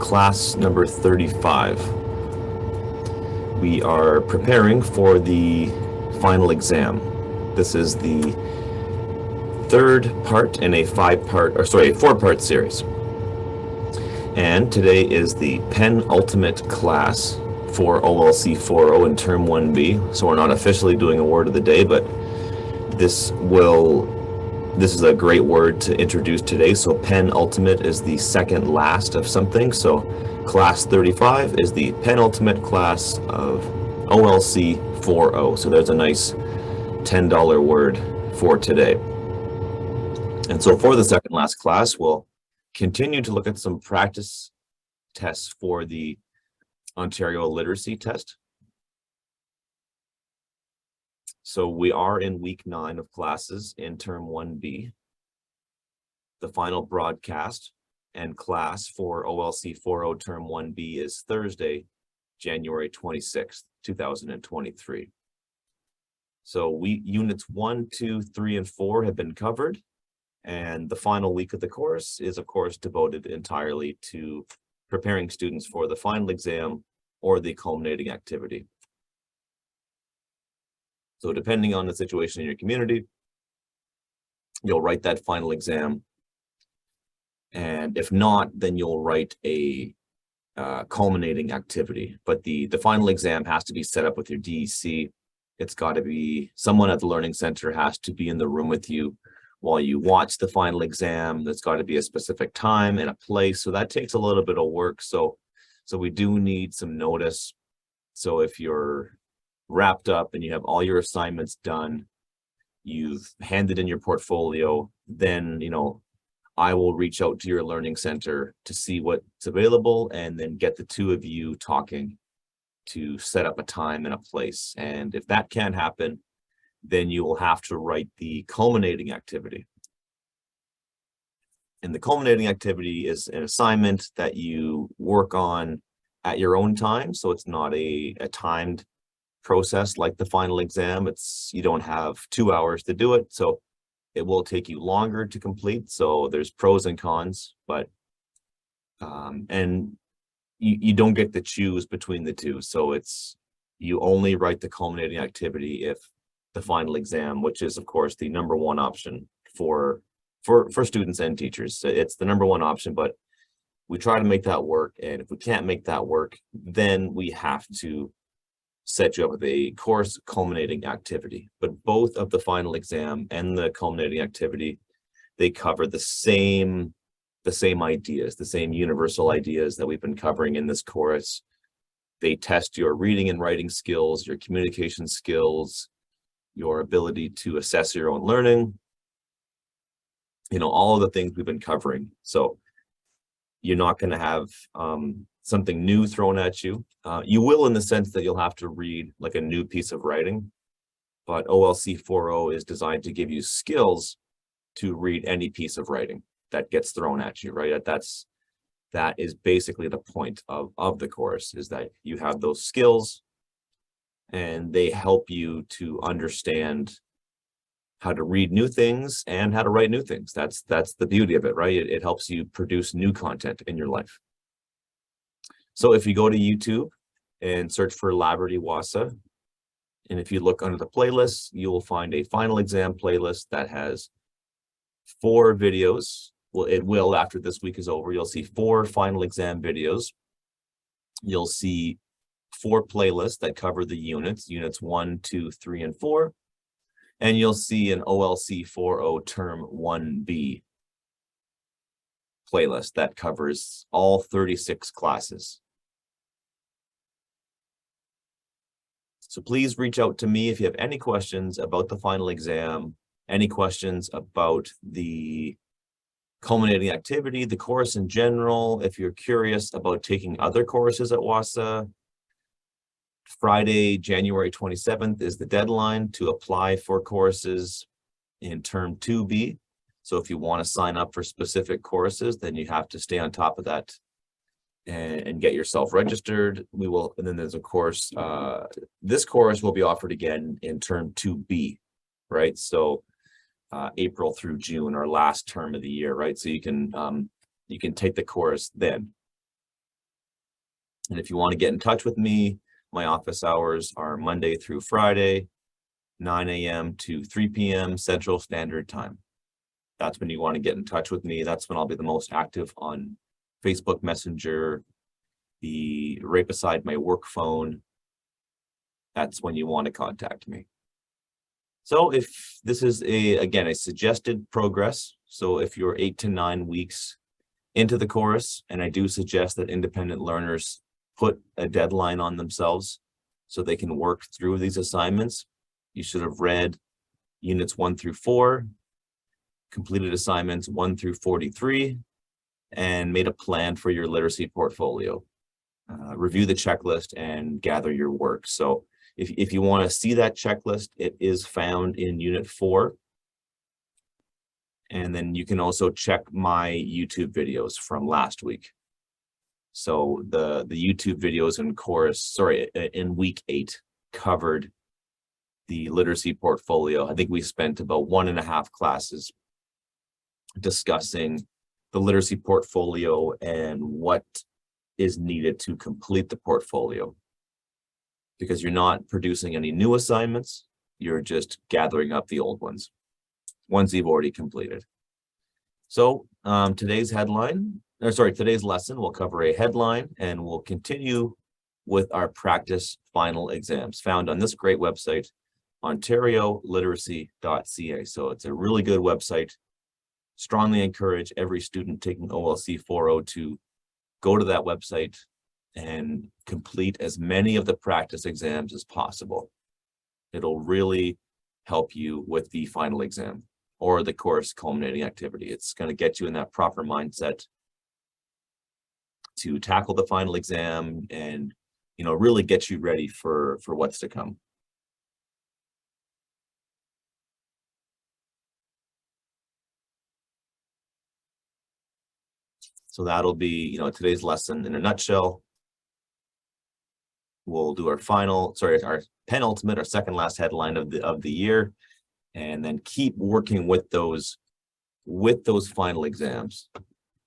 class number 35. We are preparing for the final exam. This is the third part in a four-part series. And today is the penultimate class for OLC4O in Term 1B. So we're not officially doing a word of the day, but this is a great word to introduce today. So penultimate is the second last of something. So class 35 is the penultimate class of OLC4O. So there's a nice $10 word for today. And so for the second last class, we'll continue to look at some practice tests for the Ontario Literacy test. So we are in week 9 of classes in Term 1B. The final broadcast and class for OLC4O Term 1B is Thursday, January 26th, 2023. So units 1, 2, 3, and 4 have been covered. And the final week of the course is, of course, devoted entirely to preparing students for the final exam or the culminating activity. So depending on the situation in your community, you'll write that final exam. And if not, then you'll write a culminating activity. But the final exam has to be set up with your DEC. It's got to be someone at the Learning Center has to be in the room with you while you watch the final exam. There's got to be a specific time and a place. So that takes a little bit of work. So we do need some notice. So if you're wrapped up and you have all your assignments done, you've handed in your portfolio, then, I will reach out to your Learning Center to see what's available and then get the two of you talking to set up a time and a place. And if that can't happen, then you will have to write the culminating activity. And the culminating activity is an assignment that you work on at your own time. So it's not a timed process like the final exam. You don't have 2 hours to do it. So it will take you longer to complete. So there's pros and cons, but and you don't get to choose between the two. So you only write the culminating activity if the final exam, which is of course the number one option for students and teachers. It's the number one option, but we try to make that work. And if we can't make that work, then we have to set you up with a course culminating activity. But both of the final exam and the culminating activity, they cover the same ideas, the same universal ideas that we've been covering in this course. They test your reading and writing skills, your communication skills, your ability to assess your own learning, all of the things we've been covering. So you're not going to have something new thrown at you. You will in the sense that you'll have to read like a new piece of writing, but OLC4O is designed to give you skills to read any piece of writing that gets thrown at you, right? That is basically the point of the course, is that you have those skills and they help you to understand how to read new things and how to write new things. That's the beauty of it, right? It helps you produce new content in your life. So if you go to YouTube and search for Laverty Wassa, and if you look under the playlists, you will find a final exam playlist that has 4 videos. Well, it will after this week is over. You'll see 4 final exam videos. You'll see 4 playlists that cover the units 1, 2, 3, and 4. And you'll see an OLC4O Term 1B playlist that covers all 36 classes. So please reach out to me if you have any questions about the final exam, any questions about the culminating activity, the course in general. If you're curious about taking other courses at Wassa, Friday, January 27th is the deadline to apply for courses in Term 2B. So if you want to sign up for specific courses, then you have to stay on top of that and get yourself registered. And then there's a course, this course will be offered again in Term 2B, right? So April through June, our last term of the year, right? So you can take the course then. And if you want to get in touch with me, my office hours are Monday through Friday, 9 a.m. to 3 p.m. Central Standard Time. That's when you want to get in touch with me. That's when I'll be the most active on Facebook Messenger, right beside my work phone. That's when you want to contact me. So if this is again, a suggested progress. So if you're 8 to 9 weeks into the course, and I do suggest that independent learners put a deadline on themselves so they can work through these assignments. You should have read units 1 through 4, completed assignments 1 through 43, and made a plan for your literacy portfolio. Review the checklist and gather your work. So if you want to see that checklist, it is found in Unit 4. And then you can also check my YouTube videos from last week. So the YouTube videos in week 8 covered the literacy portfolio. I think we spent about 1.5 classes discussing the literacy portfolio and what is needed to complete the portfolio. Because you're not producing any new assignments, you're just gathering up the old ones you've already completed. So today's lesson will cover a headline, and we'll continue with our practice final exams found on this great website, OntarioLiteracy.ca. So it's a really good website. Strongly encourage every student taking OLC4O to go to that website and complete as many of the practice exams as possible. It'll really help you with the final exam or the course culminating activity. It's going to get you in that proper mindset to tackle the final exam and, really get you ready for what's to come. So that'll be, today's lesson in a nutshell. We'll do our penultimate, our second last headline of the year, and then keep working with those final exams.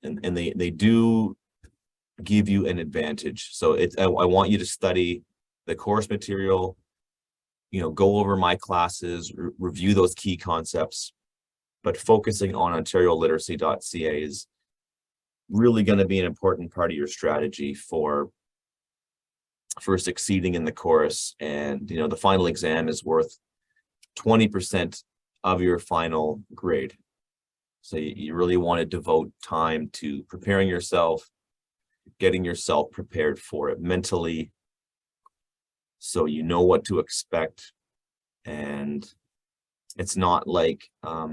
And they do give you an advantage. So I want you to study the course material, go over my classes, review those key concepts, but focusing on OntarioLiteracy.ca is really going to be an important part of your strategy for succeeding in the course. And the final exam is worth 20% of your final grade. So you really want to devote time to preparing yourself, getting yourself prepared for it mentally, so you know what to expect. And it's not like a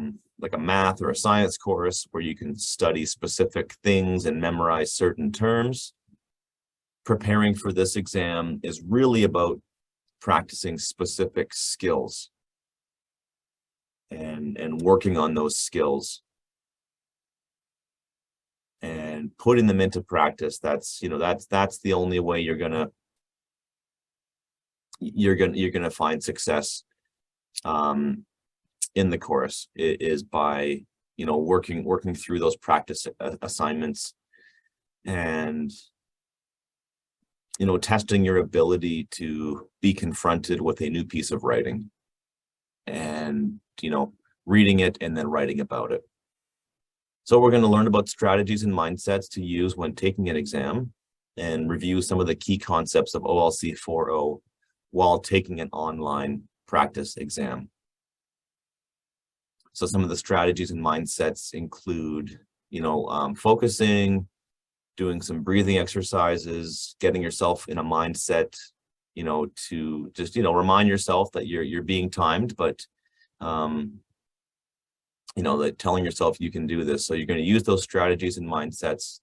math or a science course where you can study specific things and memorize certain terms. Preparing for this exam is really about practicing specific skills and working on those skills and putting them into practice. That's the only way you're gonna find success in the course, is by working through those practice assignments and testing your ability to be confronted with a new piece of writing and reading it and then writing about it. So we're going to learn about strategies and mindsets to use when taking an exam and review some of the key concepts of OLC4O while taking an online practice exam. So some of the strategies and mindsets include, focusing, doing some breathing exercises, getting yourself in a mindset, to just, remind yourself that you're being timed, but, that telling yourself you can do this. So you're going to use those strategies and mindsets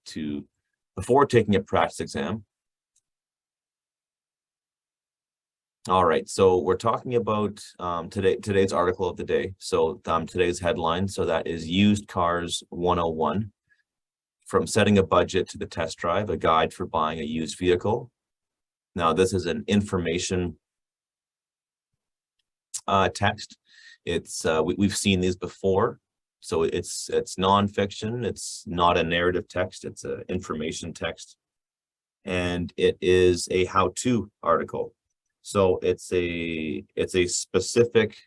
before taking a practice exam. All right, so we're talking about today's article of the day. So today's headline, so that is Used Cars 101, from setting a budget to the test drive, a guide for buying a used vehicle. Now, this is an information text. It's we've seen these before. So it's nonfiction. It's not a narrative text. It's an information text. and it is a how-to article. So it's a specific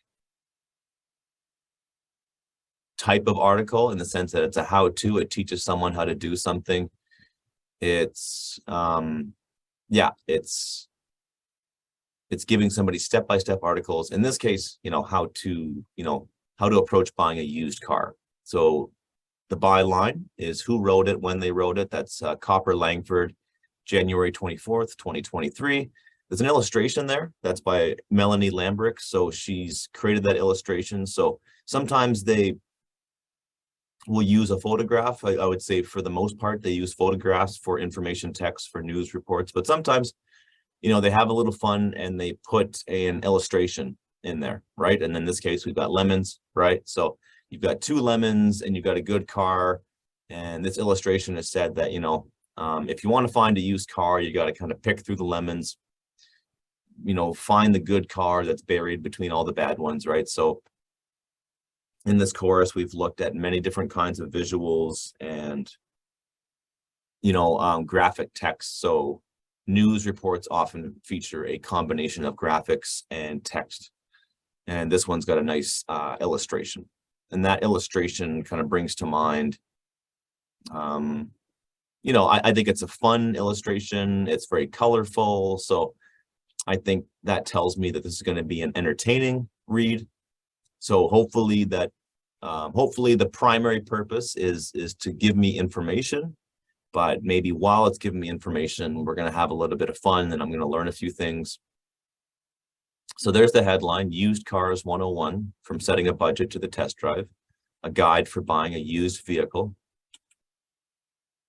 type of article in the sense that it's a how-to. It teaches someone how to do something. It's yeah, it's giving somebody step-by-step articles. In this case, how to approach buying a used car. So the byline is who wrote it, when they wrote it. That's Copper Langford, January 24th, 2023. There's an illustration there. That's by Melanie Lambrick. So she's created that illustration. So sometimes they will use a photograph. I would say for the most part, they use photographs for information text for news reports. But sometimes, they have a little fun and they put an illustration in there, right? And in this case, we've got lemons, right? So you've got 2 lemons and you've got a good car. And this illustration has said that, if you want to find a used car, you got to kind of pick through the lemons, find the good car that's buried between all the bad ones, right? So in this course, we've looked at many different kinds of visuals and, graphic text. So news reports often feature a combination of graphics and text. And this one's got a nice illustration. And that illustration kind of brings to mind, I think it's a fun illustration. It's very colorful. So I think that tells me that this is going to be an entertaining read. So hopefully the primary purpose is to give me information, but maybe while it's giving me information, we're going to have a little bit of fun and I'm going to learn a few things. So there's the headline, Used Cars 101, From Setting a Budget to the Test Drive, a guide for buying a used vehicle,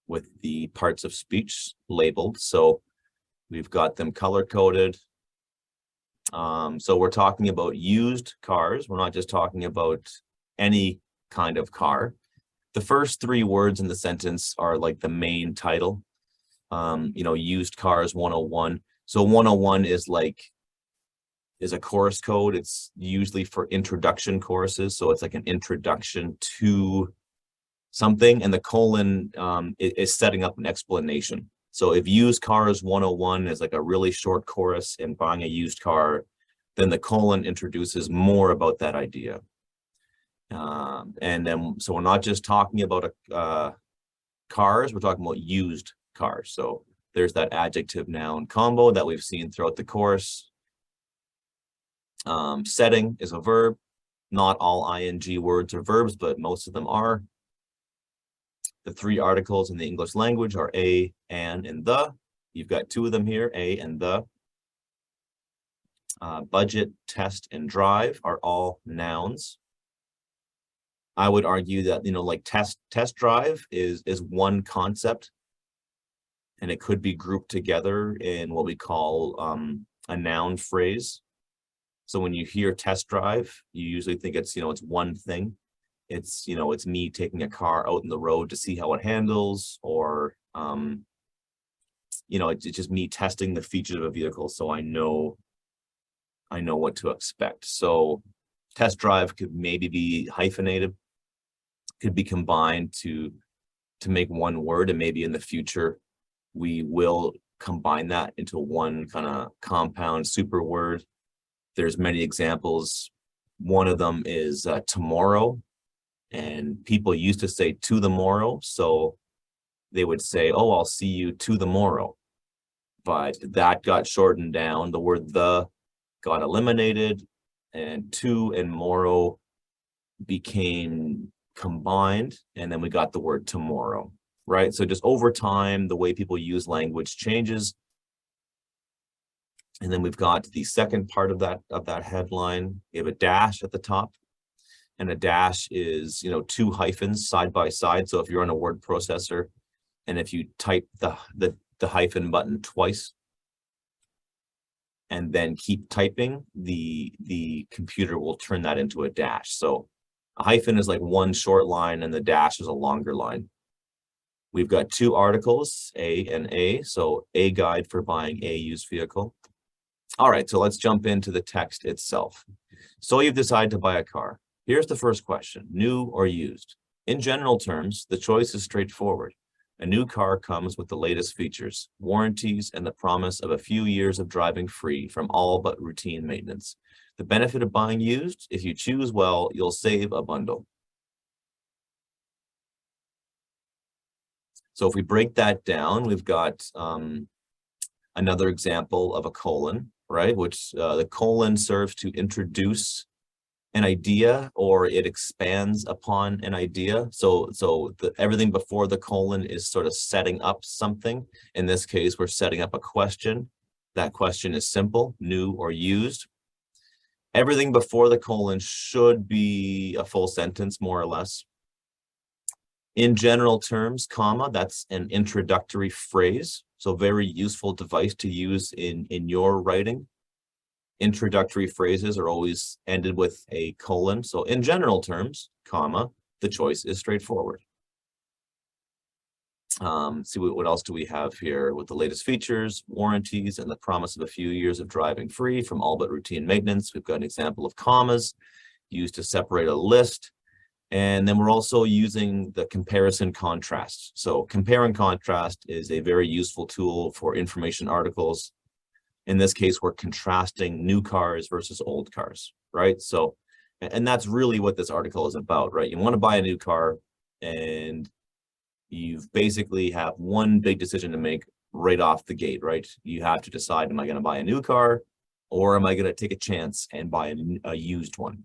with the parts of speech labeled. So we've got them color-coded. So we're talking about used cars. We're not just talking about any kind of car. The first 3 words in the sentence are like the main title. Used Cars 101. So 101 is a course code. It's usually for introduction courses. So it's like an introduction to something, and the colon is setting up an explanation. So if Used Cars 101 is like a really short course in buying a used car, then the colon introduces more about that idea. And then, so we're not just talking about cars, we're talking about used cars. So there's that adjective noun combo that we've seen throughout the course. Setting is a verb. Not all ing words are verbs, but most of them are. The 3 articles in the English language are a, an, and the. You've got 2 of them here, a and the. Budget, test, and drive are all nouns. I would argue that, like test drive is one concept, and it could be grouped together in what we call a noun phrase. So when you hear test drive, you usually think it's, it's one thing. It's, it's me taking a car out in the road to see how it handles, or, it's just me testing the features of a vehicle. So I know what to expect. So test drive could maybe be hyphenated, could be combined to make one word. And maybe in the future, we will combine that into one kind of compound super word. There's many examples. One of them is tomorrow. And people used to say to the morrow. So they would say, oh, I'll see you to the morrow. But that got shortened down. The word the got eliminated, and to and morrow became combined. And then we got the word tomorrow, right? So just over time, the way people use language changes. And then we've got the second part of that headline. We have a dash at the top. And a dash is, 2 hyphens side by side. So if you're on a word processor, and if you type the hyphen button twice, and then keep typing, the computer will turn that into a dash. So a hyphen is like one short line, and the dash is a longer line. We've got 2 articles, A and A. So a guide for buying a used vehicle. All right, so let's jump into the text itself. So you've decided to buy a car. Here's the first question, new or used? In general terms, the choice is straightforward. A new car comes with the latest features, warranties, and the promise of a few years of driving free from all but routine maintenance. The benefit of buying used, if you choose well, you'll save a bundle. So if we break that down, we've got another example of a colon, right? Which the colon serves to introduce an idea, or it expands upon an idea. So everything before the colon is sort of setting up something. In this case, we're setting up a question. That question is simple, new or used. Everything before the colon should be a full sentence, more or less. In general terms, comma, that's an introductory phrase. So very useful device to use in your writing. Introductory phrases are always ended with a colon. So in general terms, comma, the choice is straightforward. See what else do we have here with the latest features, warranties, and the promise of a few years of driving free from all but routine maintenance. We've got an example of commas used to separate a list. And then we're also using the comparison contrast. So compare and contrast is a very useful tool for information articles. In this case, we're contrasting new cars versus old cars, right? So, and that's really what this article is about, right? You want to buy a new car and you've basically have one big decision to make right off the gate, right? You have to decide, am I going to buy a new car or am I going to take a chance and buy a used one?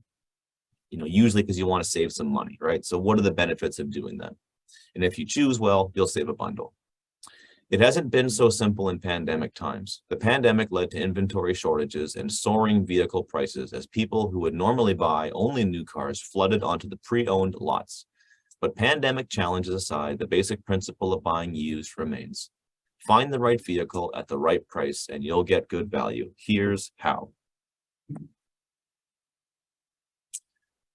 You know, usually because you want to save some money, right? So what are the benefits of doing that? And if you choose well, you'll save a bundle. It hasn't been so simple in pandemic times. The pandemic led to inventory shortages and soaring vehicle prices as people who would normally buy only new cars flooded onto the pre-owned lots. But pandemic challenges aside, the basic principle of buying used remains. Find the right vehicle at the right price and you'll get good value. Here's how.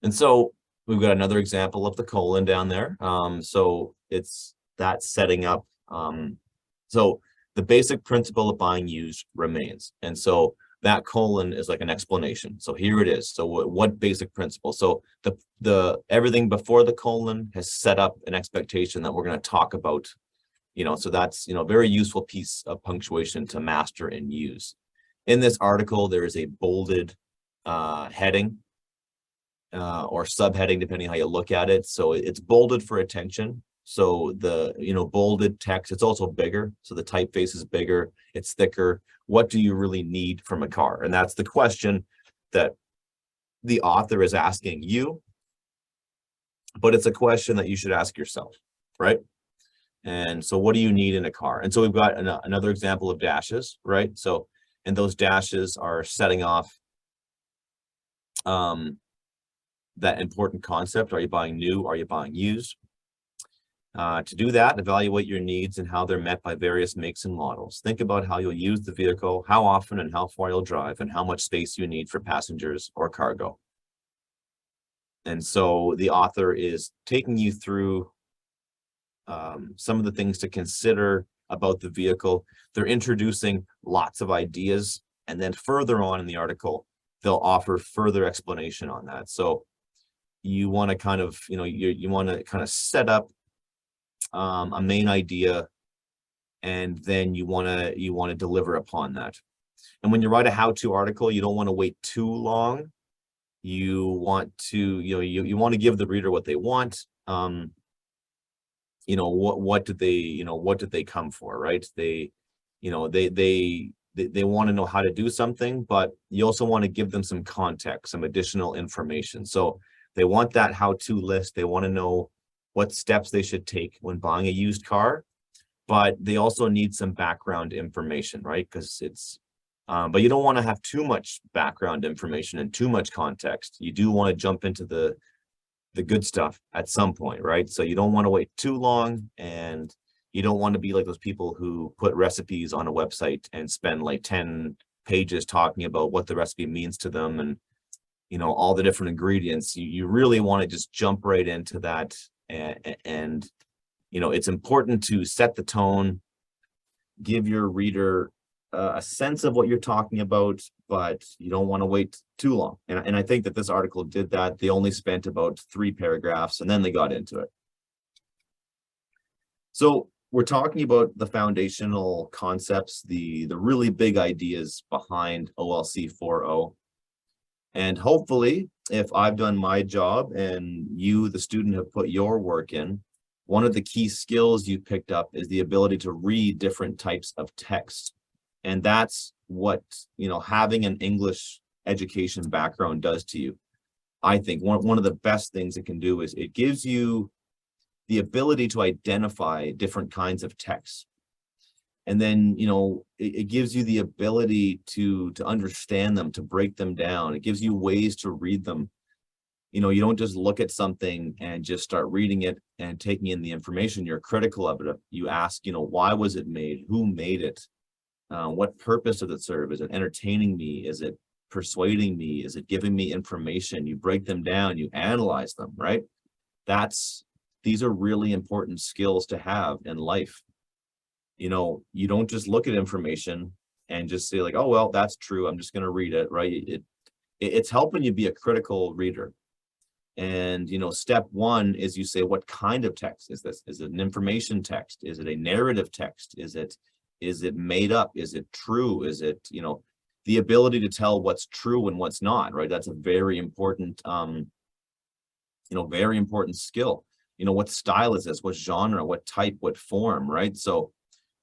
And so we've got another example of the colon down there. So it's that setting up. So the basic principle of buying used remains. And so that colon is like an explanation. So here it is. So what basic principle? So the everything before the colon has set up an expectation that we're going to talk about, you know, so that's, you know, a very useful piece of punctuation to master and use. In this article, there is a bolded heading or subheading, depending how you look at it. So it's bolded for attention. So the, you know, bolded text, it's also bigger. So the typeface is bigger, it's thicker. What do you really need from a car? And that's the question that the author is asking you, but it's a question that you should ask yourself, right? And so what do you need in a car? And so we've got another example of dashes, right? So, and those dashes are setting off that important concept. Are you buying new? Are you buying used? To do that, evaluate your needs and how they're met by various makes and models. Think about how you'll use the vehicle, how often and how far you'll drive, and how much space you need for passengers or cargo. And so the author is taking you through some of the things to consider about the vehicle. They're introducing lots of ideas, and then further on in the article, they'll offer further explanation on that. So you want to kind of, you know, you want to kind of set up a main idea, and then you want to deliver upon that. And when you write a how-to article, you don't want to wait too long. You want to, you want to give the reader what they want. You know, what did they come for, right? They want to know how to do something, but you also want to give them some context, some additional information. So they want that how-to list. They want to know what steps they should take when buying a used car, but they also need some background information, right? Because it's, but you don't want to have too much background information and too much context. You do want to jump into the good stuff at some point, right? So you don't want to wait too long, and you don't want to be like those people who put recipes on a website and spend like 10 pages talking about what the recipe means to them and, you know, all the different ingredients. You really want to just jump right into that. And you know, it's important to set the tone, give your reader a sense of what you're talking about, but you don't want to wait too long. And I think that this article did that. They only spent about 3 paragraphs and then they got into it. So we're talking about the foundational concepts, the really big ideas behind OLC4O. And hopefully, if I've done my job and you, the student, have put your work in, one of the key skills you picked up is the ability to read different types of text. And that's what, having an English education background does to you. I think one of the best things it can do is it gives you the ability to identify different kinds of texts. And then, it gives you the ability to understand them, to break them down. It gives you ways to read them. You don't just look at something and just start reading it and taking in the information. You're critical of it. You ask, why was it made? Who made it? What purpose does it serve? Is it entertaining me? Is it persuading me? Is it giving me information? You break them down, you analyze them, right? These are really important skills to have in life. You don't just look at information and just say like, oh, well, that's true, I'm just going to read it, right? It's helping you be a critical reader. And, step one is you say, what kind of text is this? Is it an information text? Is it a narrative text? Is it made up? Is it true? Is it, the ability to tell what's true and what's not, right? That's a very important, very important skill. What style is this? What genre? What type? What form, right? So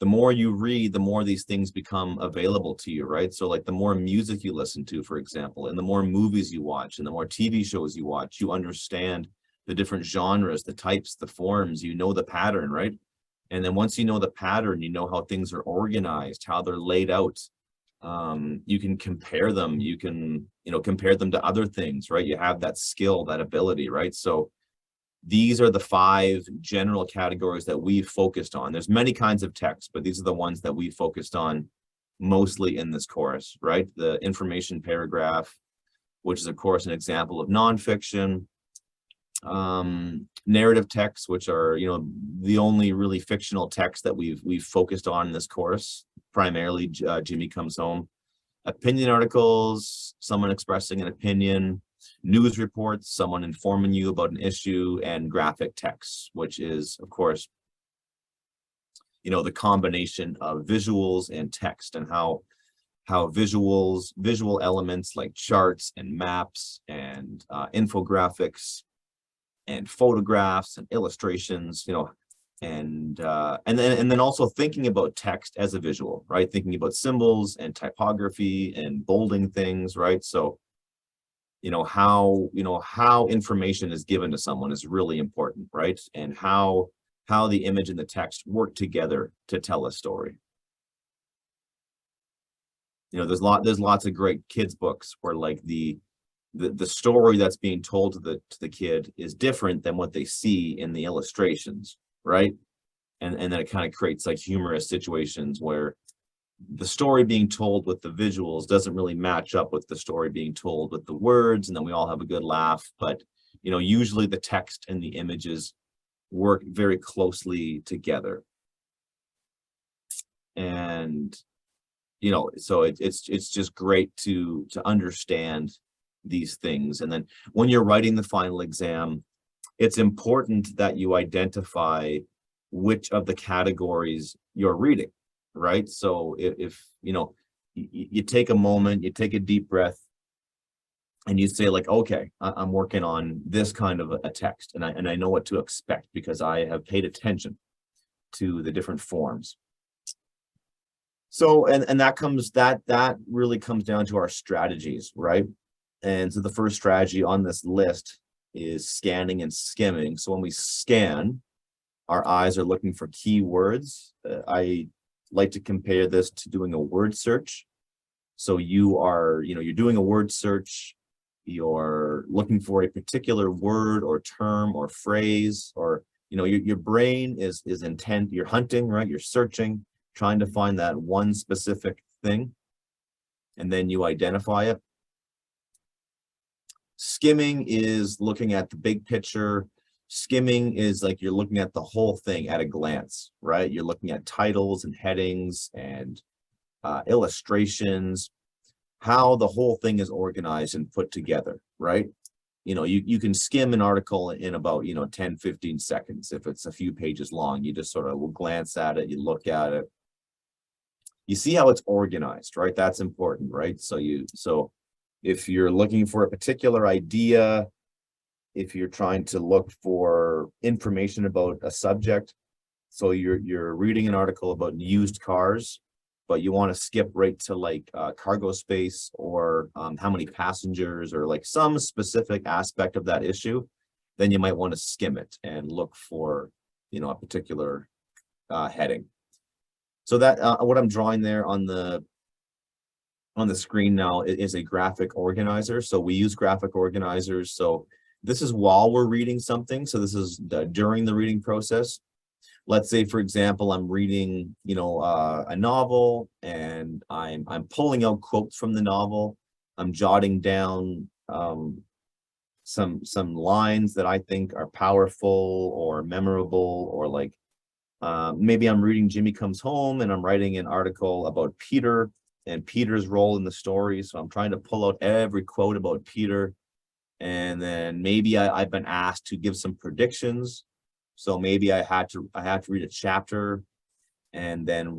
the more you read, the more these things become available to you, right? So like the more music you listen to, for example, and the more movies you watch and the more TV shows you watch, you understand the different genres, the types, the forms, the pattern, right? And then once you know the pattern, you know how things are organized, how they're laid out. You can compare them. You can, compare them to other things, right? You have that skill, that ability, right? So these are the 5 general categories that we've focused on. There's many kinds of text, but these are the ones that we focused on mostly in this course, right? The information paragraph, which is of course an example of nonfiction. Narrative texts, which are, the only really fictional text that we've focused on in this course, primarily Jimmy Comes Home. Opinion articles, someone expressing an opinion. News reports, someone informing you about an issue. And graphic text, which is, of course, the combination of visuals and text, and how visual elements like charts and maps and infographics and photographs and illustrations, and then also thinking about text as a visual, right? Thinking about symbols and typography and bolding things, right? So how information is given to someone is really important, right? And how the image and the text work together to tell a story. There's lots of great kids books where like the story that's being told to the kid is different than what they see in the illustrations, right? And then it kind of creates like humorous situations where the story being told with the visuals doesn't really match up with the story being told with the words, and then we all have a good laugh. But usually the text and the images work very closely together. And so it's just great to understand these things. And then when you're writing the final exam, it's important that you identify which of the categories you're reading, right? So if you take a moment, you take a deep breath, and you say like, okay, I'm working on this kind of a text, and I know what to expect because I have paid attention to the different forms. So and that really comes down to our strategies, right? And so the first strategy on this list is scanning and skimming. So when we scan, our eyes are looking for keywords. I like to compare this to doing a word search. So you're doing a word search, you're looking for a particular word or term or phrase, or your brain is intent, you're hunting, right? You're searching, trying to find that one specific thing, and then you identify it. Skimming is looking at the big picture. Skimming is like you're looking at the whole thing at a glance, right? You're looking at titles and headings and illustrations, how the whole thing is organized and put together, right? you know, you can skim an article in about, 10, 15 seconds. If it's a few pages long, you just sort of will glance at it, you look at it. You see how it's organized, right? That's important, right? So if you're looking for a particular idea, if you're trying to look for information about a subject, so you're reading an article about used cars, but you want to skip right to like cargo space or how many passengers or like some specific aspect of that issue, then you might want to skim it and look for, a particular heading. So that what I'm drawing there on the screen now is a graphic organizer. So we use graphic organizers. So this is while we're reading something. So this is during the reading process. Let's say, for example, I'm reading, a novel, and I'm pulling out quotes from the novel. I'm jotting down some lines that I think are powerful or memorable, or like maybe I'm reading Jimmy Comes Home and I'm writing an article about Peter and Peter's role in the story. So I'm trying to pull out every quote about Peter. And then maybe I've been asked to give some predictions. So maybe I had to read a chapter and then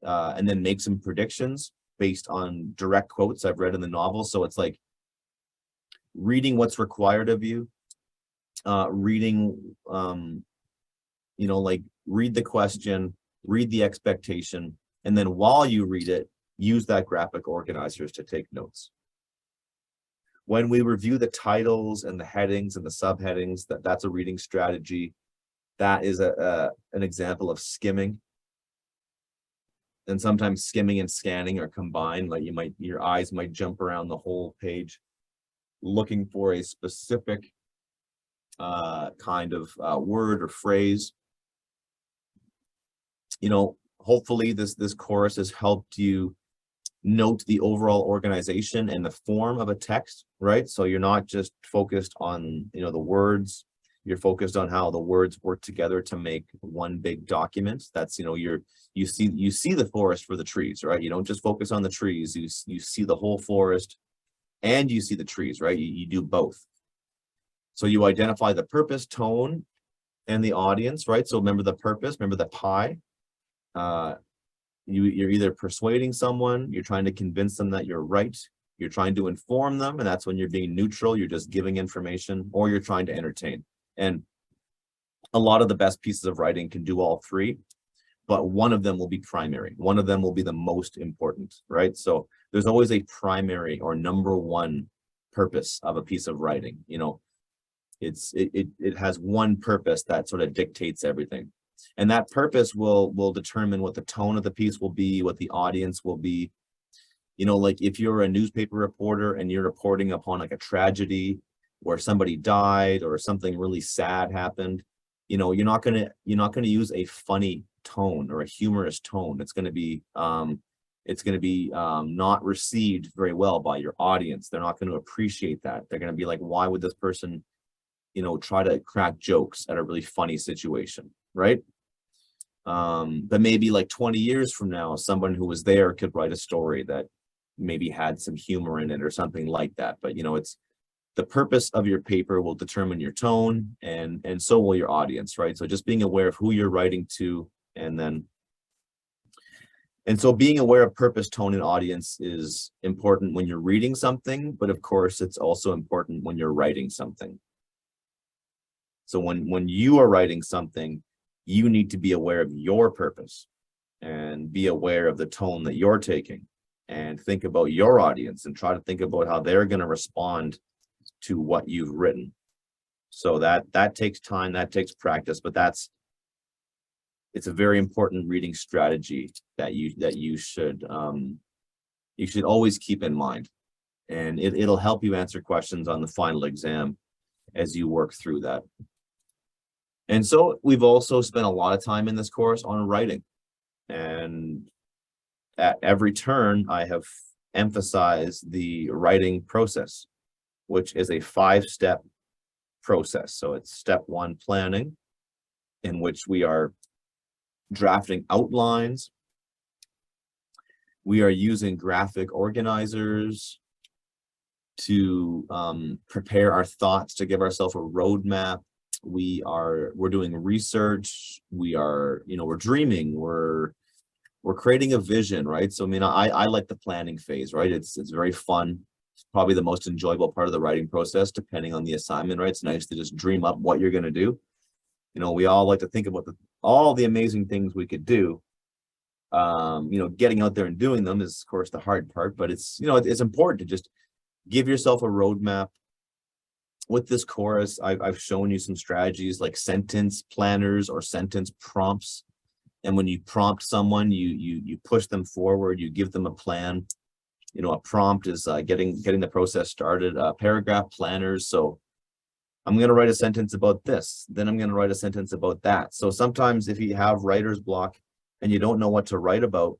and then make some predictions based on direct quotes I've read in the novel. So it's like reading what's required of you, reading, like read the question, read the expectation, and then while you read it, use that graphic organizers to take notes. When we review the titles and the headings and the subheadings, that's a reading strategy. That is an example of skimming. And sometimes skimming and scanning are combined. Like your eyes might jump around the whole page looking for a specific kind of word or phrase. Hopefully this course has helped you note the overall organization and the form of a text, right? So you're not just focused on, the words, you're focused on how the words work together to make one big document. That's, you see the forest for the trees, right? You don't just focus on the trees, you see the whole forest and you see the trees, right? You do both. So you identify the purpose, tone, and the audience, right? So remember the purpose, remember the pie. You're either persuading someone, you're trying to convince them that you're right, you're trying to inform them, and that's when you're being neutral, you're just giving information, or you're trying to entertain. And a lot of the best pieces of writing can do all three, but one of them will be primary. One of them will be the most important, right? So there's always a primary or number one purpose of a piece of writing. It has one purpose that sort of dictates everything. And that purpose will determine what the tone of the piece will be, what the audience will be. Like if you're a newspaper reporter and you're reporting upon like a tragedy where somebody died or something really sad happened, you're not gonna use a funny tone or a humorous tone. It's gonna be not received very well by your audience. They're not going to appreciate that. They're going to be like, why would this person, try to crack jokes at a really funny situation, right? But maybe like 20 years from now, someone who was there could write a story that maybe had some humor in it or something like that. But it's the purpose of your paper will determine your tone, and so will your audience, right? So just being aware of who you're writing to, and so being aware of purpose, tone, and audience is important when you're reading something, but of course it's also important when you're writing something. So when you are writing something, you need to be aware of your purpose and be aware of the tone that you're taking, and think about your audience and try to think about how they're going to respond to what you've written. So that takes time, that takes practice, but it's a very important reading strategy that you should always keep in mind, and it'll help you answer questions on the final exam as you work through that. And so we've also spent a lot of time in this course on writing, and at every turn I have emphasized the writing process, which is a 5-step process. So it's step 1, planning, in which we are drafting outlines. We are using graphic organizers. prepare our thoughts, to give ourselves a roadmap. We're doing research. We're dreaming. We're creating a vision, right? So I mean, I like the planning phase, right? It's very fun. It's probably the most enjoyable part of the writing process, depending on the assignment, right? It's nice to just dream up what you're going to do. We all like to think about all the amazing things we could do. Getting out there and doing them is, of course, the hard part, but it's important to just give yourself a roadmap. With this course, I've shown you some strategies like sentence planners or sentence prompts. And when you prompt someone, you push them forward, you give them a plan. A prompt is getting the process started. Paragraph planners. So I'm going to write a sentence about this, then I'm going to write a sentence about that. So sometimes if you have writer's block and you don't know what to write about,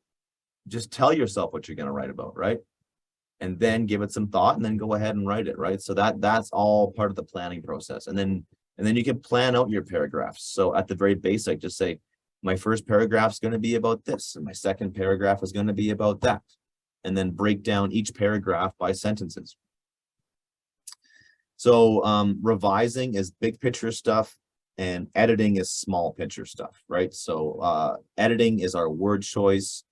just tell yourself what you're going to write about, right? And then give it some thought and then go ahead and write it, right? So that's all part of the planning process. And then you can plan out your paragraphs. So at the very basic, just say, my first paragraph is going to be about this, and my second paragraph is going to be about that. And then break down each paragraph by sentences. So revising is big picture stuff, and editing is small picture stuff, right? So editing is our word choice,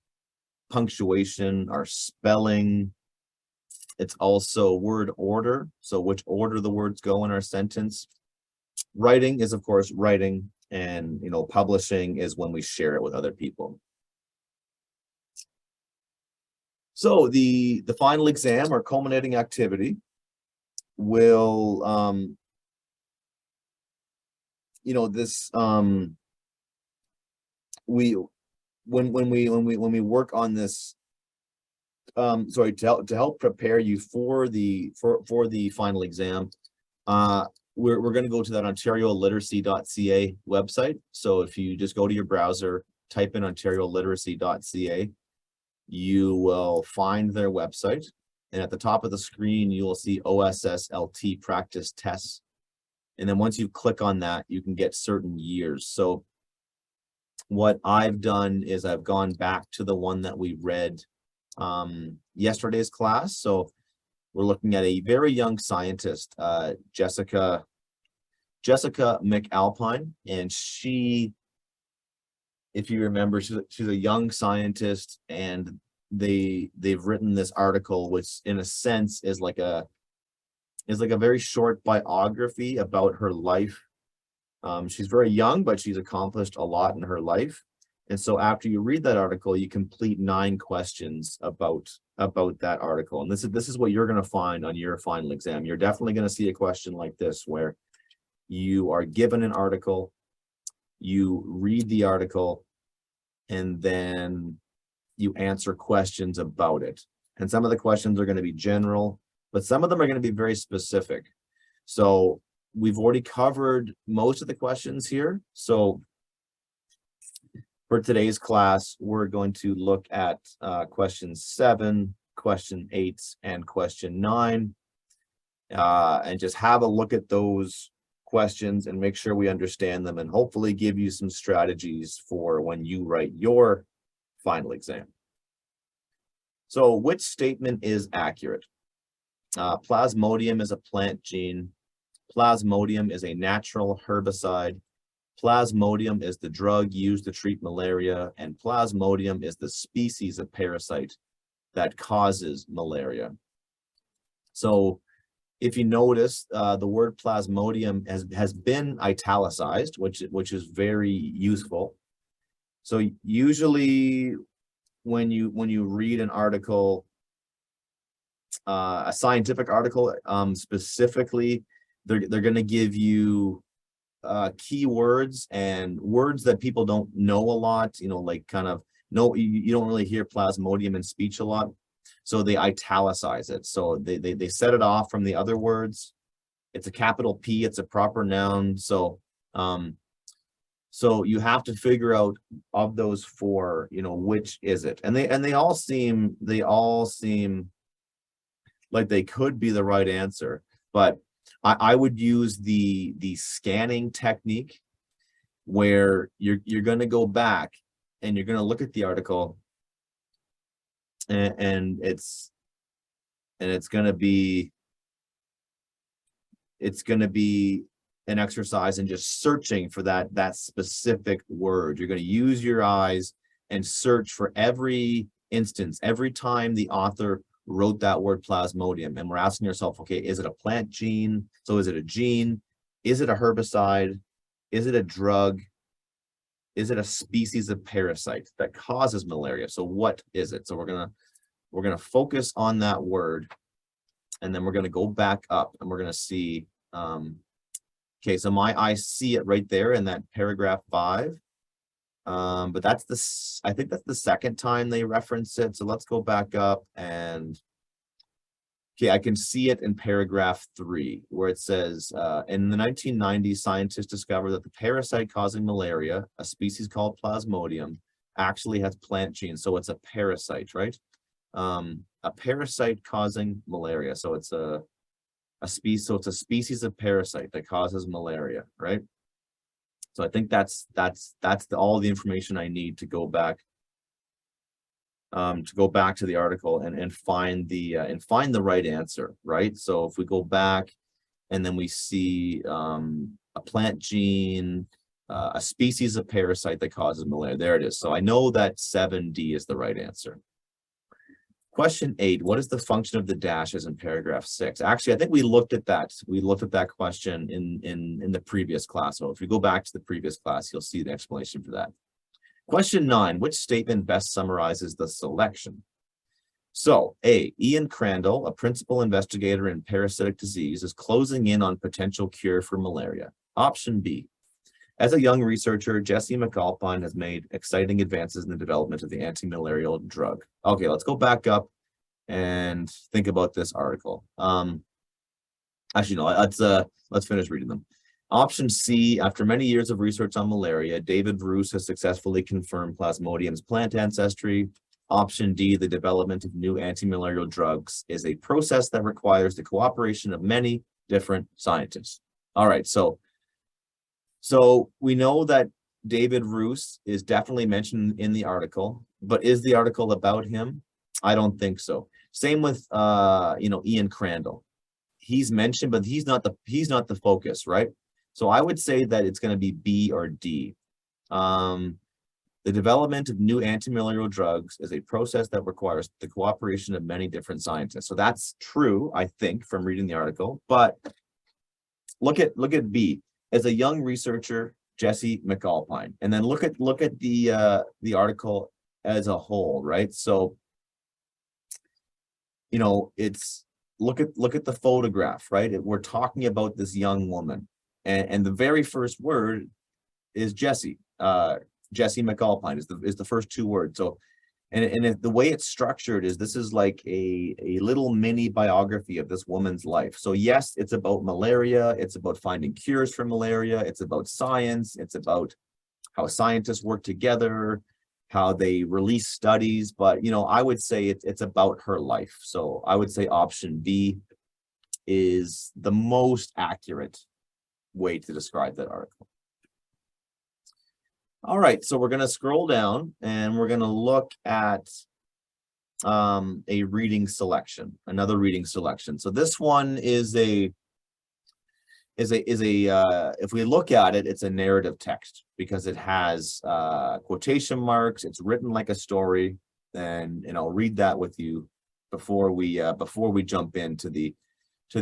punctuation, our spelling. It's also word order, so which order the words go in our sentence. Writing is, of course, writing, and publishing is when we share it with other people. So the final exam, or culminating activity, will when we work on this, to help prepare you for the final exam, we're going to go to that OntarioLiteracy.ca website. So if you just go to your browser, type in OntarioLiteracy.ca, you will find their website, and at the top of the screen you will see OSSLT practice tests. And then once you click on that, you can get certain years. So what I've done is I've gone back to the one that we read yesterday's class. So we're looking at a very young scientist, Jessica McAlpine, and she, if you remember, she's a young scientist, and they've written this article, which in a sense is like a very short biography about her life. She's very young, but she's accomplished a lot in her life. And so after you read that article, you complete 9 questions about that article. And this is what you're going to find on your final exam. You're definitely going to see a question like this, where you are given an article, you read the article, and then you answer questions about it. And some of the questions are going to be general, but some of them are going to be very specific. So we've already covered most of the questions here. So for today's class, we're going to look at question 7, question 8, and question 9, and just have a look at those questions and make sure we understand them, and hopefully give you some strategies for when you write your final exam. So which statement is accurate? Plasmodium is a plant gene. Plasmodium is a natural herbicide. Plasmodium is the drug used to treat malaria, and Plasmodium is the species of parasite that causes malaria. So if you notice, the word Plasmodium has been italicized, which is very useful. So usually when you read an article, a scientific article, specifically, they're going to give you keywords and words that people don't know a lot, like kind of you don't really hear Plasmodium in speech a lot, so they italicize it. So they set it off from the other words. It's a capital P, it's a proper noun. So so you have to figure out, of those 4, which is it, and they all seem like they could be the right answer, but I would use the scanning technique, where you're going to go back and you're going to look at the article, and it's going to be it's going to be an exercise in just searching for that specific word. You're going to use your eyes and search for every instance, every time the author wrote that word plasmodium. And we're asking yourself, okay, is it a plant gene? So is it a gene? Is it a herbicide? Is it a drug? Is it a species of parasite that causes malaria? So what is it? So we're gonna focus on that word, and then we're gonna go back up and we're gonna see. Okay, so my eyes see it right there in that paragraph 5. But that's I think that's the second time they reference it. So let's go back up and okay, I can see it in paragraph 3 where it says, in the 1990s, scientists discovered that the parasite causing malaria, a species called Plasmodium, actually has plant genes. So it's a parasite, right? A parasite causing malaria. So it's a species. So it's a species of parasite that causes malaria, right? So I think that's all the information I need to go back to the article and find the right answer, right? So if we go back and then we see a plant gene, a species of parasite that causes malaria. There it is. So I know that 7D is the right answer. Question 8, what is the function of the dashes in paragraph 6? Actually, I think we looked at that. We looked at that question in the previous class. So if you go back to the previous class, you'll see the explanation for that. Question 9, which statement best summarizes the selection? So A, Ian Crandall, a principal investigator in parasitic disease, is closing in on potential cure for malaria. Option B, as a young researcher, Jesse McAlpine has made exciting advances in the development of the anti-malarial drug. Okay, let's go back up and think about this article. Actually, no, let's finish reading them. Option C, after many years of research on malaria, David Roos has successfully confirmed Plasmodium's plant ancestry. Option D, the development of new anti-malarial drugs is a process that requires the cooperation of many different scientists. All right, so we know that David Roos is definitely mentioned in the article, but is the article about him? I don't think so. Same with Ian Crandall. He's mentioned, but he's not the focus, right? So I would say that it's going to be B or D. The development of new anti-malarial drugs is a process that requires the cooperation of many different scientists. So that's true, I think, from reading the article. But look at B. As a young researcher, Jesse McAlpine, and then look at the article as a whole, right? So, it's look at the photograph, right? We're talking about this young woman, and the very first word is Jesse. Jesse McAlpine is the first 2 words. So, and the way it's structured is this is like a little mini biography of this woman's life. So yes, it's about malaria. It's about finding cures for malaria. It's about science. It's about how scientists work together, how they release studies. But, I would say it's about her life. So I would say option B is the most accurate way to describe that article. All right, so we're going to scroll down and we're going to look at a reading selection, another reading selection. So this one is if we look at it, it's a narrative text because it has quotation marks. It's written like a story, and I'll read that with you before we jump into the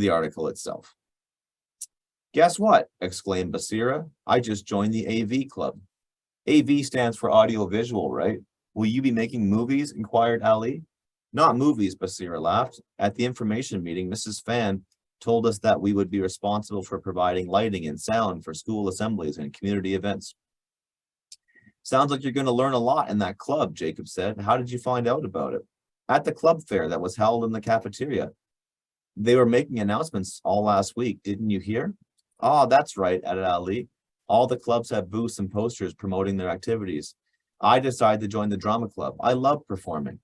article itself. Guess what? Exclaimed Basira. I just joined the AV club. AV stands for audio-visual, right? Will you be making movies? Inquired Ali. Not movies, Basira laughed. At the information meeting, Mrs. Fan told us that we would be responsible for providing lighting and sound for school assemblies and community events. Sounds like you're going to learn a lot in that club, Jacob said. How did you find out about it? At the club fair that was held in the cafeteria. They were making announcements all last week. Didn't you hear? Oh, that's right, added Ali. All the clubs have booths and posters promoting their activities. I decided to join the drama club. I love performing.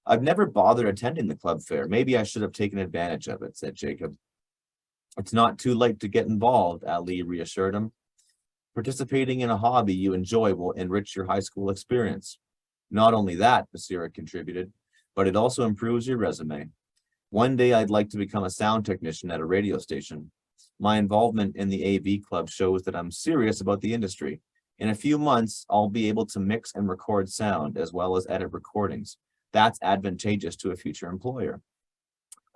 I've never bothered attending the club fair. Maybe I should have taken advantage of it, said Jacob. It's not too late to get involved, Ali reassured him. Participating in a hobby you enjoy will enrich your high school experience. Not only that, Basira contributed, but it also improves your resume. One day I'd like to become a sound technician at a radio station. My involvement in the AV club shows that I'm serious about the industry. In a few months, I'll be able to mix and record sound as well as edit recordings. That's advantageous to a future employer.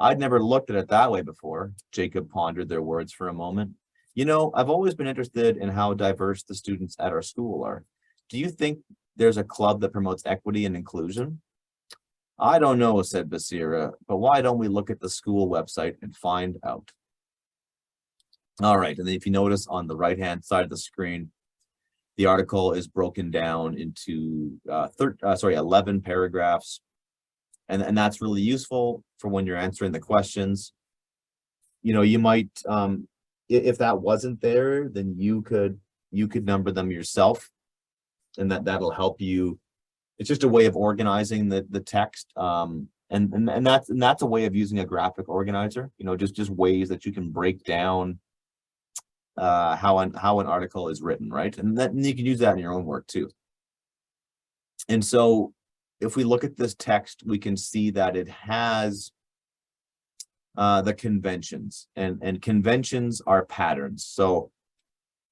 I'd never looked at it that way before. Jacob pondered their words for a moment. You know, I've always been interested in how diverse the students at our school are. Do you think there's a club that promotes equity and inclusion? I don't know, said Basira, but why don't we look at the school website and find out? All right, and then if you notice on the right-hand side of the screen, the article is broken down into 11 paragraphs. And that's really useful for when you're answering the questions. You know, you might, if that wasn't there, then you could number them yourself, and that'll help you. It's just a way of organizing the text, and that's a way of using a graphic organizer. You know, just ways that you can break down how an article is written, right? And you can use that in your own work too. And so, if we look at this text, we can see that it has the conventions, and conventions are patterns. So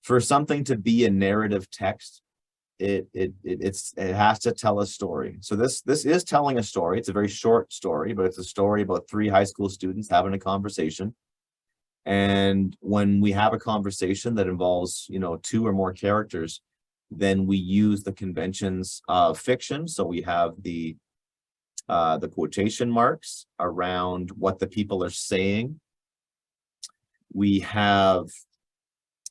for something to be a narrative text, it has to tell a story. So this is telling a story. It's a very short story, but it's a story about 3 high school students having a conversation. And when we have a conversation that involves, you know, 2 or more characters, then we use the conventions of fiction. So we have the quotation marks around what the people are saying. We have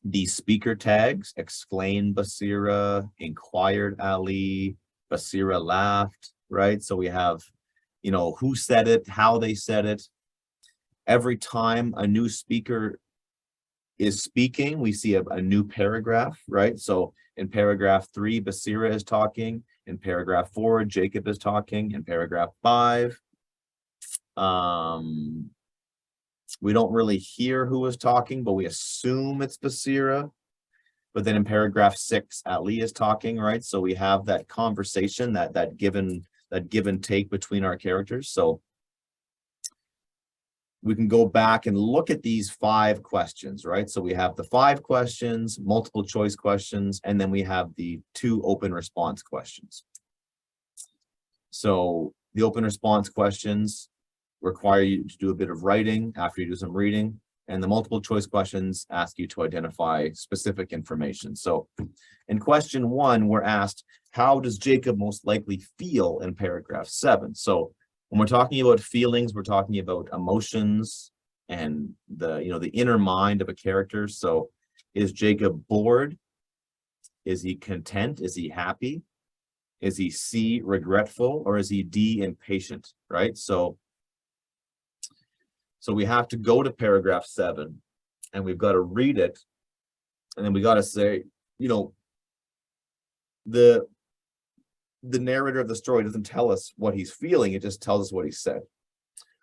the speaker tags: exclaimed Basira, inquired Ali, Basira laughed, right? So we have, you know, who said it, how they said it. Every time a new speaker is speaking, we see a new paragraph, right? So in paragraph 3, Basira is talking. In paragraph 4, Jacob is talking. In paragraph 5, we don't really hear who is talking, but we assume it's Basira. But then in paragraph 6, Ali is talking, right? So we have that conversation, that give and take between our characters. So we can go back and look at these 5 questions, right? So we have the 5 questions, multiple choice questions, and then we have the 2 open response questions. So the open response questions require you to do a bit of writing after you do some reading, and the multiple choice questions ask you to identify specific information. So in question 1, we're asked, how does Jacob most likely feel in paragraph 7? So when we're talking about feelings, we're talking about emotions and the inner mind of a character. So is Jacob bored? Is he content? Is he happy? Is he C, regretful? Or is he D, impatient, right? So we have to go to paragraph 7, and we've got to read it, and then we got to say, you know, the narrator of the story doesn't tell us what he's feeling, it just tells us what he said.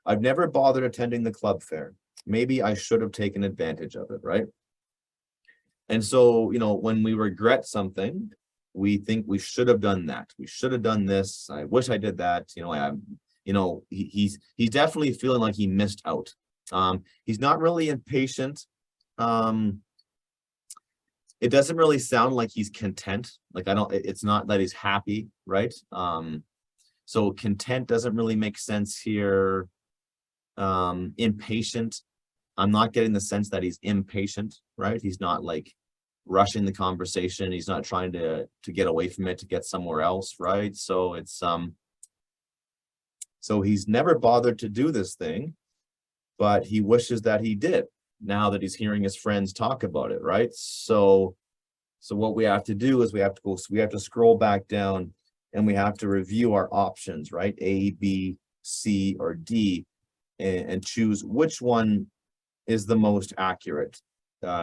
I've never bothered attending the club fair. Maybe I should have taken advantage of it, right? And so, you know, when we regret something, we think we should have done that. We should have done this. I wish I did that. He's definitely feeling like he missed out. He's not really impatient. It doesn't really sound like he's content. Like it's not that he's happy, right? So content doesn't really make sense here. Impatient, I'm not getting the sense that he's impatient, right? He's not like rushing the conversation. He's not trying to get away from it to get somewhere else, right? So it's so he's never bothered to do this thing, but he wishes that he did now that he's hearing his friends talk about it, right? So what we have to do is we have to scroll back down, and we have to review our options, right? A, B, C, or D, and choose which one is the most accurate,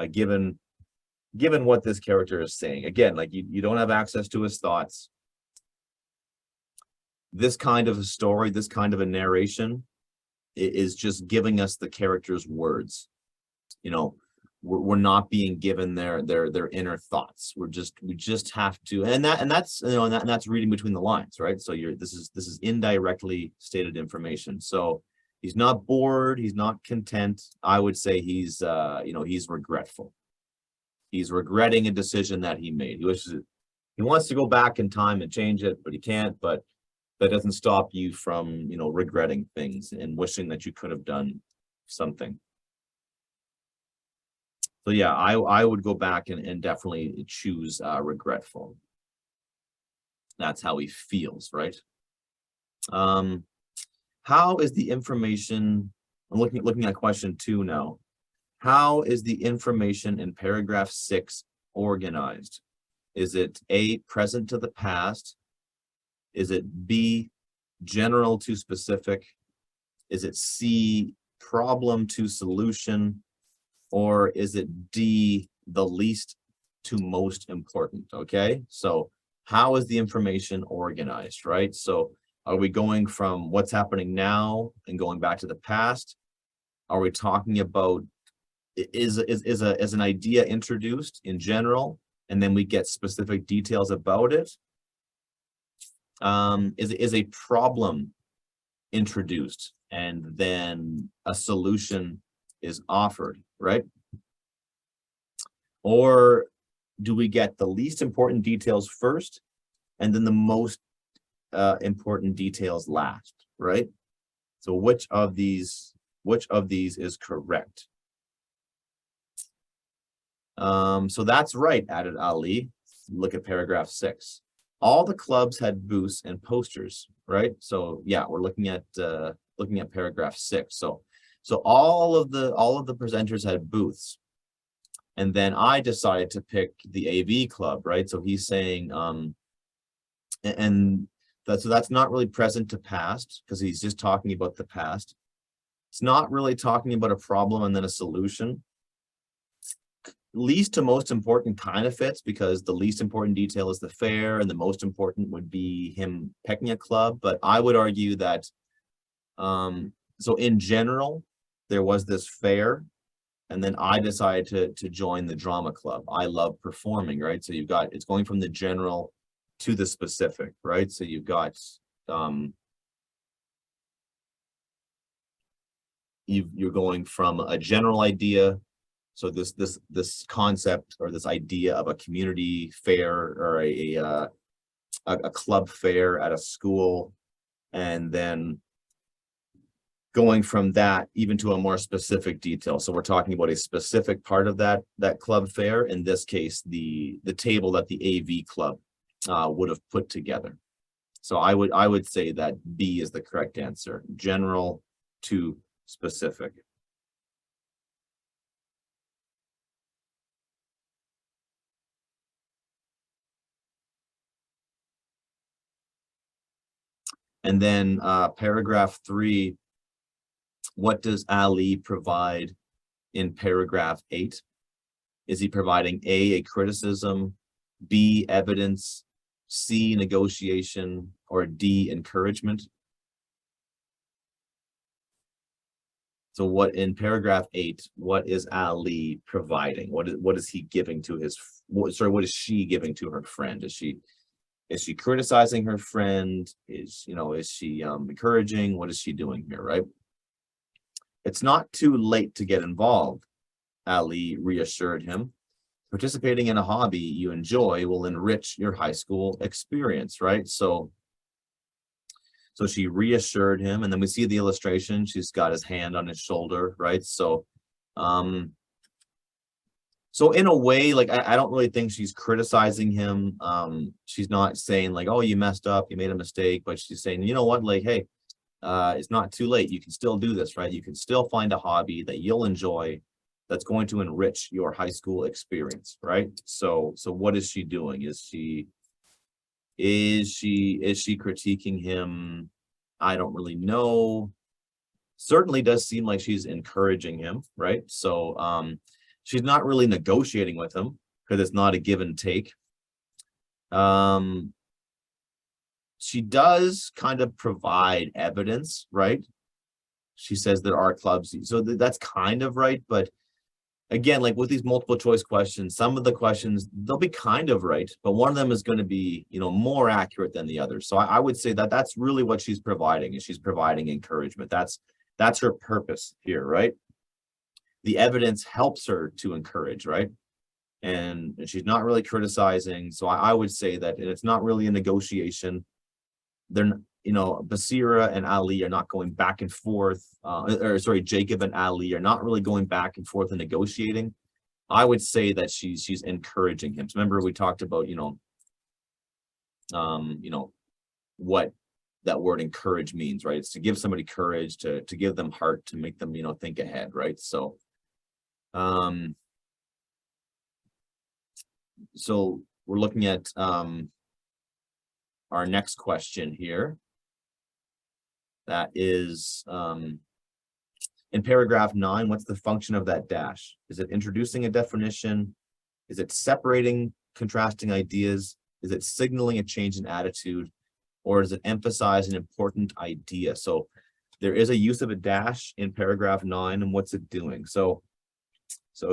given what this character is saying. Again, like you don't have access to his thoughts. This kind of a story, this kind of a narration is just giving us the character's words. You know, we're not being given their inner thoughts. We just have to, and that's reading between the lines, right? So this is indirectly stated information. So He's not bored. He's not content. I would say he's, he's regretful. He's regretting a decision that he made. He wants to go back in time and change it, but he can't. But that doesn't stop you from, regretting things and wishing that you could have done something. So yeah, I would go back and definitely choose regretful. That's how he feels, right? How is the information, I'm looking at question 2 now. How is the information in paragraph 6 organized? Is it A, present to the past? Is it B, general to specific? Is it C, problem to solution? Or is it D, the least to most important? Okay, so how is the information organized, right? So are we going from what's happening now and going back to the past? Are we talking about is an idea introduced in general, and then we get specific details about it? Is a problem introduced and then a solution is offered, right? Or do we get the least important details first and then the most important details last, right? So which of these is correct? So that's right, added Ali. Look at paragraph 6. All the clubs had booths and posters, right? So yeah, we're looking at paragraph 6. So all of the presenters had booths. And then I decided to pick the AV club, right? So he's saying, so that's not really present to past because he's just talking about the past. It's not really talking about a problem and then a solution. Least to most important kind of fits because the least important detail is the fair and the most important would be him picking a club. But I would argue that, so in general, there was this fair. And then I decided to join the drama club. I love performing, right? So it's going from the general to the specific, right? So you've got, you're going from a general idea. So this concept or this idea of a community fair or a club fair at a school, and then going from that even to a more specific detail. So we're talking about a specific part of that club fair. In this case, the table that the AV club would have put together. So I would say that B is the correct answer. General to specific. And then paragraph 3. What does Ali provide in paragraph 8? Is he providing A, criticism, B, evidence, C, negotiation, or D, encouragement? So what in paragraph 8, what is Ali providing? What is he giving to his, what is she giving to her friend? Is she criticizing her friend? Is she encouraging? What is she doing here, right? It's not too late to get involved, Ali reassured him. Participating in a hobby you enjoy will enrich your high school experience, right? So she reassured him, and then we see the illustration. She's got his hand on his shoulder, right? So in a way, like I don't really think she's criticizing him. She's not saying like, oh, you messed up, you made a mistake, but she's saying, you know what, like, hey, it's not too late. You can still do this, right? You can still find a hobby that you'll enjoy that's going to enrich your high school experience, right? So what is she doing? Is she critiquing him? I don't really know. Certainly does seem like she's encouraging him, right? So she's not really negotiating with him because it's not a give and take. She does kind of provide evidence, right? She says there are clubs, so that's kind of right. But again, like with these multiple choice questions, some of the questions, they'll be kind of right, but one of them is going to be, more accurate than the other. So I would say that that's really what she's providing, is she's providing encouragement. That's That's her purpose here, right? The evidence helps her to encourage, right? And she's not really criticizing. So I would say that it's not really a negotiation. They're, Basira and Ali are not going back and forth, Jacob and Ali are not really going back and forth and negotiating. I would say that she's encouraging him. So remember, we talked about, what that word encourage means, right? It's to give somebody courage, to give them heart, to make them, think ahead, right? So, so we're looking at our next question here. That is, in paragraph 9, what's the function of that dash? Is it introducing a definition? Is it separating contrasting ideas? Is it signaling a change in attitude? Or does it emphasize an important idea? So there is a use of a dash in paragraph 9, and what's it doing? So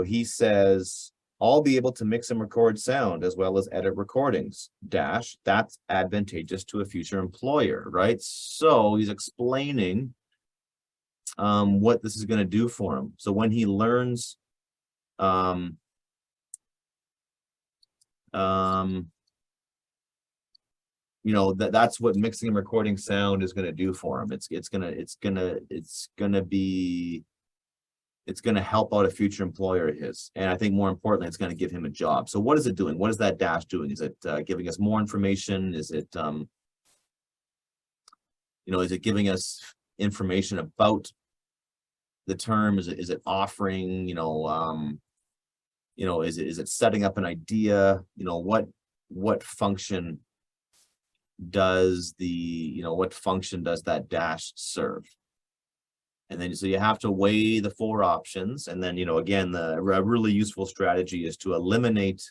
he says, I'll be able to mix and record sound as well as edit recordings, dash, that's advantageous to a future employer, right? So he's explaining what this is going to do for him. So when he learns that's what mixing and recording sound is going to do for him. It's going to help out a future employer of his. And I think more importantly, it's going to give him a job. So what is it doing? What is that dash doing? Is it giving us more information? Is it, is it giving us information about the term? Is it offering, is it setting up an idea? What function does that dash serve? And then, so you have to weigh the 4 options. And then, again, a really useful strategy is to eliminate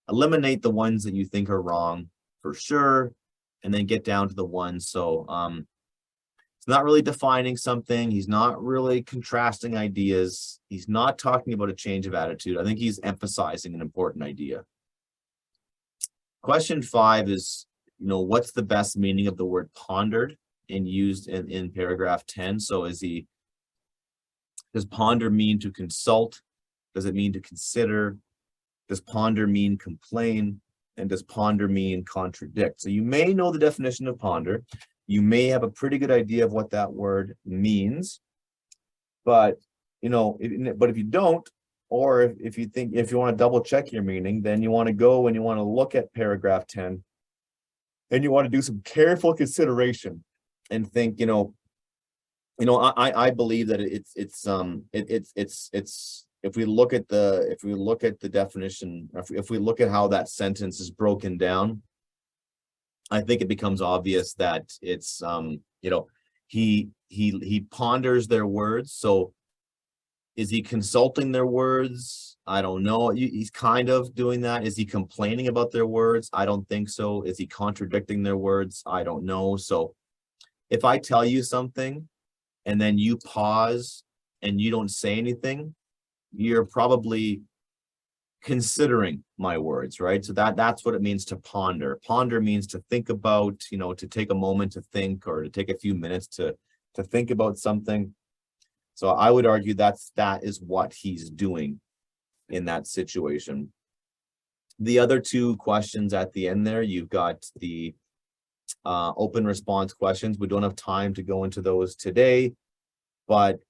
the ones that you think are wrong for sure, and then get down to the ones. So it's not really defining something. He's not really contrasting ideas. He's not talking about a change of attitude. I think he's emphasizing an important idea. Question 5 is, what's the best meaning of the word pondered and used in paragraph 10? So does ponder mean to consult? Does it mean to consider? Does ponder mean complain? And does ponder mean contradict? So you may know the definition of ponder. You may have a pretty good idea of what that word means, but if you don't, or if you want to double check your meaning, then you want to go and you want to look at paragraph 10, and you want to do some careful consideration and think, I believe that if we look at the definition, if we look at how that sentence is broken down, I think it becomes obvious that it's he ponders their words. So is he consulting their words? I don't know. He's kind of doing that. Is he complaining about their words? I don't think so. Is he contradicting their words? I don't know. So if I tell you something and then you pause and you don't say anything, you're probably considering my words, right? So that's what it means to ponder. Ponder means to think about, to take a moment to think, or to take a few minutes to think about something. So I would argue that is what he's doing in that situation. The other 2 questions at the end there, you've got the open response questions. We don't have time to go into those today, but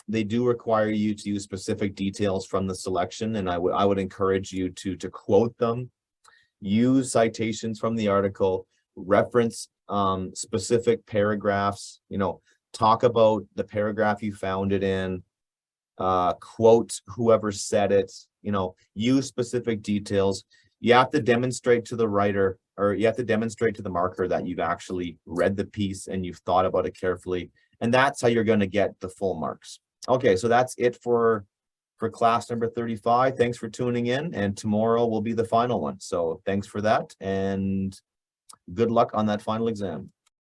they do require you to use specific details from the selection, and I would encourage you to quote them, use citations from the article, reference specific paragraphs, talk about the paragraph you found it in, quote whoever said it, use specific details. You have to demonstrate to the writer, or you have to demonstrate to the marker that you've actually read the piece and you've thought about it carefully. And that's how you're going to get the full marks. Okay, so that's it for class number 35. Thanks for tuning in, and tomorrow will be the final one. So thanks for that, and good luck on that final exam.